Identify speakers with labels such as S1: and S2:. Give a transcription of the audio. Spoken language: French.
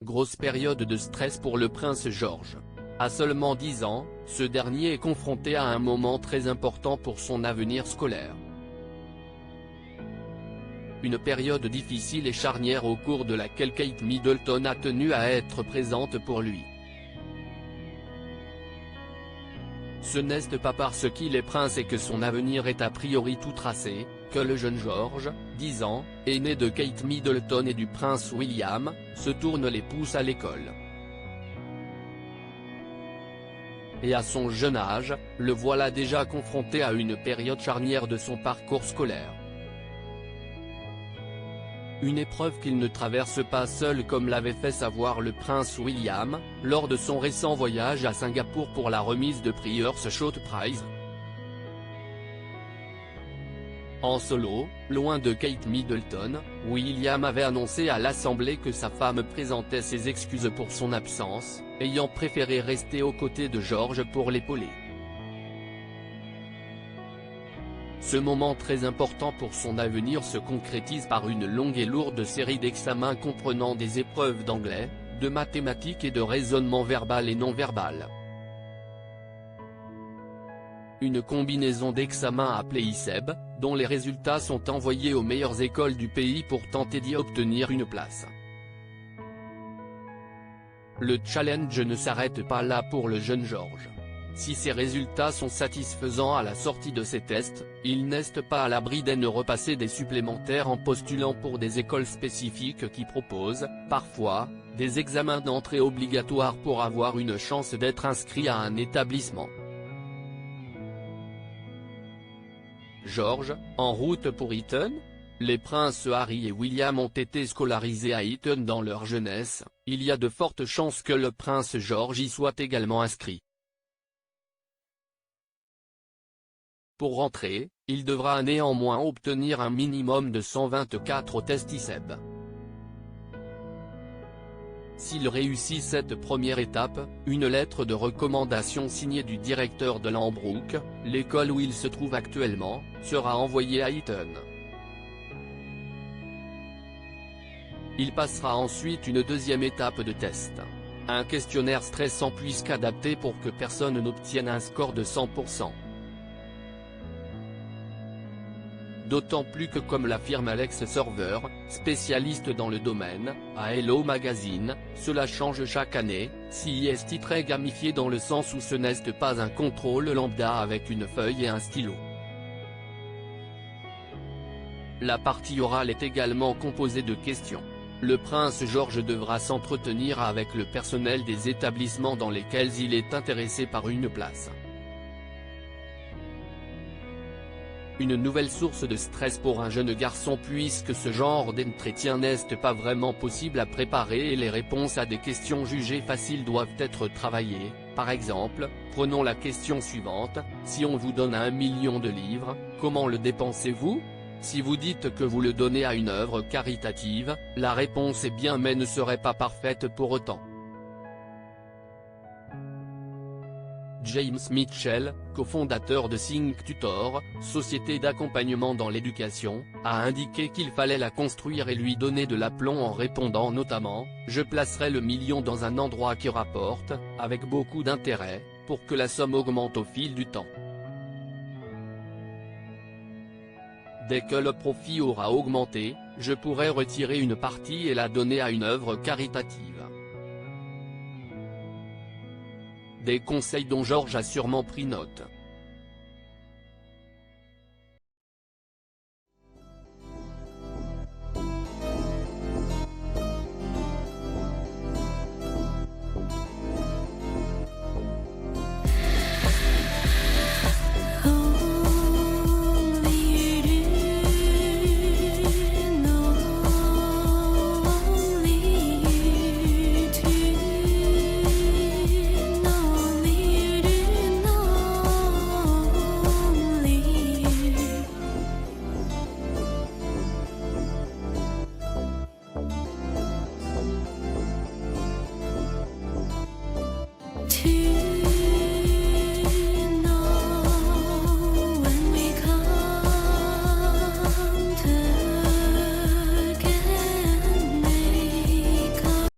S1: grosse période de stress pour le prince George. À seulement 10 ans, ce dernier est confronté à un moment très important pour son avenir scolaire. Une période difficile et charnière au cours de laquelle Kate Middleton a tenu à être présente pour lui. Ce n'est pas parce qu'il est prince et que son avenir est a priori tout tracé, que le jeune George, 10 ans, aîné de Kate Middleton et du prince William, se tourne les pouces à l'école. Et à son jeune âge, le voilà déjà confronté à une période charnière de son parcours scolaire. Une épreuve qu'il ne traverse pas seul comme l'avait fait savoir le prince William, lors de son récent voyage à Singapour pour la remise de Prix Short Prize. En solo, loin de Kate Middleton, William avait annoncé à l'Assemblée que sa femme présentait ses excuses pour son absence, ayant préféré rester aux côtés de George pour l'épauler. Ce moment très important pour son avenir se concrétise par une longue et lourde série d'examens comprenant des épreuves d'anglais, de mathématiques et de raisonnement verbal et non verbal. Une combinaison d'examens appelés ISEB, dont les résultats sont envoyés aux meilleures écoles du pays pour tenter d'y obtenir une place. Le challenge ne s'arrête pas là pour le jeune George. Si ses résultats sont satisfaisants à la sortie de ces tests, il n'est pas à l'abri d'en repasser des supplémentaires en postulant pour des écoles spécifiques qui proposent, parfois, des examens d'entrée obligatoires pour avoir une chance d'être inscrit à un établissement. George, en route pour Eton? Les princes Harry et William ont été scolarisés à Eton dans leur jeunesse, il y a de fortes chances que le prince George y soit également inscrit. Pour rentrer, il devra néanmoins obtenir un minimum de 124 au test ISEB. S'il réussit cette première étape, une lettre de recommandation signée du directeur de Lambrook, l'école où il se trouve actuellement, sera envoyée à Eton. Il passera ensuite une deuxième étape de test. Un questionnaire stressant puisqu'adapté pour que personne n'obtienne un score de 100%. D'autant plus que comme l'affirme Alex Server, spécialiste dans le domaine, à Hello Magazine, cela change chaque année, si est très gamifié dans le sens où ce n'est pas un contrôle lambda avec une feuille et un stylo. La partie orale est également composée de questions. Le prince George devra s'entretenir avec le personnel des établissements dans lesquels il est intéressé par une place. Une nouvelle source de stress pour un jeune garçon puisque ce genre d'entretien n'est pas vraiment possible à préparer et les réponses à des questions jugées faciles doivent être travaillées. Par exemple, prenons la question suivante, si on vous donne 1 million de livres, comment le dépensez-vous? Si vous dites que vous le donnez à une œuvre caritative, la réponse est bien mais ne serait pas parfaite pour autant. James Mitchell, cofondateur de Think Tutor, société d'accompagnement dans l'éducation, a indiqué qu'il fallait la construire et lui donner de l'aplomb en répondant notamment « Je placerai le million dans un endroit qui rapporte, avec beaucoup d'intérêt, pour que la somme augmente au fil du temps. Dès que le profit aura augmenté, je pourrai retirer une partie et la donner à une œuvre caritative. » Des conseils dont George a sûrement pris note.